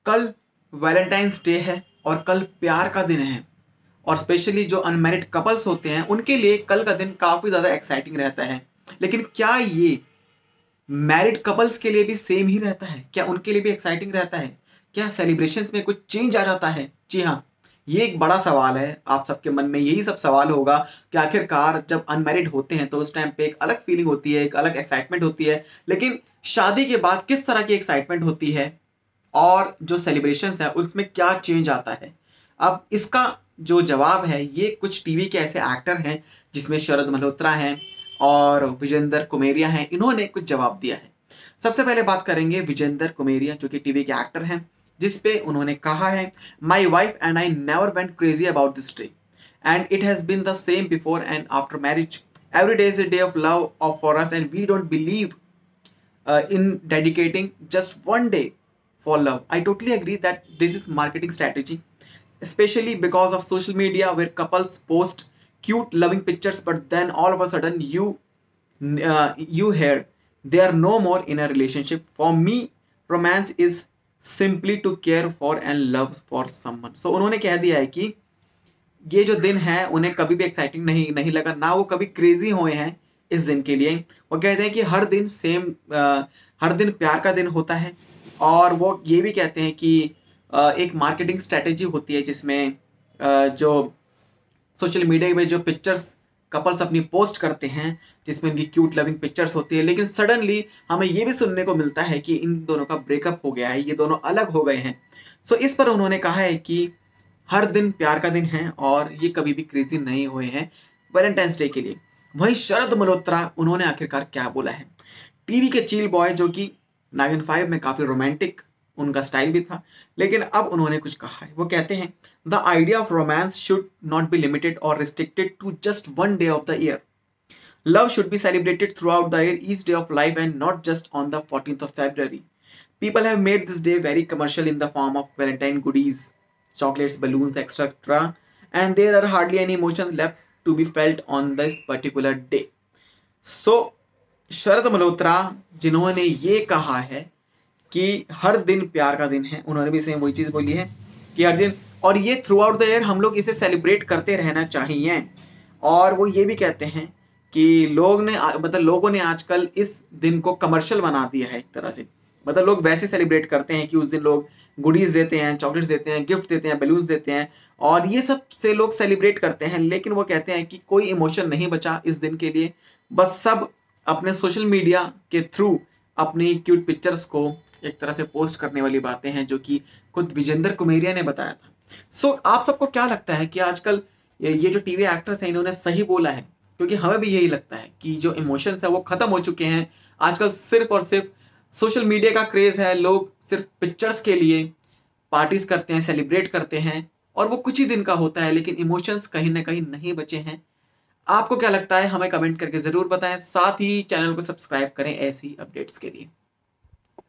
कल Valentine's day है और कल प्यार का दिन है और स्पेशली जो अनमैरिड कपल्स होते हैं उनके लिए कल का दिन काफ़ी ज़्यादा एक्साइटिंग रहता है। लेकिन क्या ये मैरिड कपल्स के लिए भी सेम ही रहता है? क्या उनके लिए भी एक्साइटिंग रहता है? क्या सेलिब्रेशंस में कुछ चेंज आ जाता है? जी हाँ, ये एक बड़ा सवाल है। आप सबके मन में यही सब सवाल होगा कि आखिरकार जब अनमैरिड होते हैं तो उस टाइम पे एक अलग फीलिंग होती है, एक अलग एक्साइटमेंट होती है, लेकिन शादी के बाद किस तरह की एक्साइटमेंट होती है और जो सेलिब्रेशंस है उसमें क्या चेंज आता है? अब इसका जो जवाब है ये कुछ टीवी के ऐसे एक्टर हैं जिसमें शरद मल्होत्रा हैं और विजेंद्र कुमेरिया हैं, इन्होंने कुछ जवाब दिया है। सबसे पहले बात करेंगे विजेंद्र कुमेरिया जो कि टीवी के एक्टर हैं, जिस पे उन्होंने कहा है, my wife and I never went crazy about this day and it has been the same before and after marriage. Every day is a day of love for us and we don't believe in dedicating just one day for love. I totally agree that this is marketing strategy, especially because of social media where couples post cute loving pictures but then all of a sudden you hear they are no more in a relationship. For me, romance is simply to care for and love for someone. So उन्होंने कह दिया है कि ये जो दिन है उन्हें कभी भी एक्साइटिंग नहीं नहीं लगा, ना वो कभी क्रेजी हुए हैं इस दिन के लिए। वो कहते हैं कि हर दिन हर दिन प्यार का दिन होता है और वो ये भी कहते हैं कि एक मार्केटिंग स्ट्रेटेजी होती है जिसमें जो सोशल मीडिया में जो पिक्चर्स कपल्स अपनी पोस्ट करते हैं जिसमें उनकी क्यूट लविंग पिक्चर्स होती है, लेकिन सडनली हमें ये भी सुनने को मिलता है कि इन दोनों का ब्रेकअप हो गया है, ये दोनों अलग हो गए हैं। सो इस पर उन्होंने कहा है कि हर दिन प्यार का दिन है और ये कभी भी क्रेजी नहीं हुए हैं वैलेंटाइंस डे के लिए। वहीं शरद मल्होत्रा, उन्होंने आखिरकार क्या बोला है? टीवी के चील बॉय जो कि नागिन 5 में काफी रोमांटिक उनका स्टाइल भी था, लेकिन अब उन्होंने कुछ कहा है। वो कहते हैं, the idea of romance should not be limited और restricted to just one day of the year. Love should be celebrated throughout the year, each day of life, and not just on the 14th of February. People have made this day very commercial in the form of Valentine goodies, chocolates, balloons, etc. And there are hardly any emotions left to be felt on this particular day. So, शरद मल्होत्रा जिन्होंने ये कहा है कि हर दिन प्यार का दिन है, उन्होंने भी सेम वही चीज़ बोली है कि हर दिन, और ये थ्रू आउट द ईयर हम लोग इसे सेलिब्रेट करते रहना चाहिए। और वो ये भी कहते हैं कि लोगों ने आजकल इस दिन को कमर्शियल बना दिया है एक तरह से। मतलब लोग वैसे सेलिब्रेट करते हैं कि उस दिन लोग गुडीज देते हैं, चॉकलेट्स देते हैं, गिफ्ट देते हैं, बैलून्स देते हैं और ये सब से लोग सेलिब्रेट करते हैं, लेकिन वो कहते हैं कि कोई इमोशन नहीं बचा इस दिन के लिए। बस सब अपने सोशल मीडिया के थ्रू अपनी क्यूट पिक्चर्स को एक तरह से पोस्ट करने वाली बातें हैं, जो कि खुद विजेंद्र कुमेरिया ने बताया था। सो आप सबको क्या लगता है कि आजकल ये जो टीवी एक्टर्स हैं इन्होंने सही बोला है? क्योंकि हमें भी यही लगता है कि जो इमोशंस है वो खत्म हो चुके हैं। आजकल सिर्फ और सिर्फ सोशल मीडिया का क्रेज है, लोग सिर्फ पिक्चर्स के लिए पार्टीज करते हैं, सेलिब्रेट करते हैं और वो कुछ ही दिन का होता है, लेकिन इमोशंस कहीं ना कहीं नहीं बचे हैं। आपको क्या लगता है? हमें कमेंट करके जरूर बताएं, साथ ही चैनल को सब्सक्राइब करें ऐसी अपडेट्स के लिए।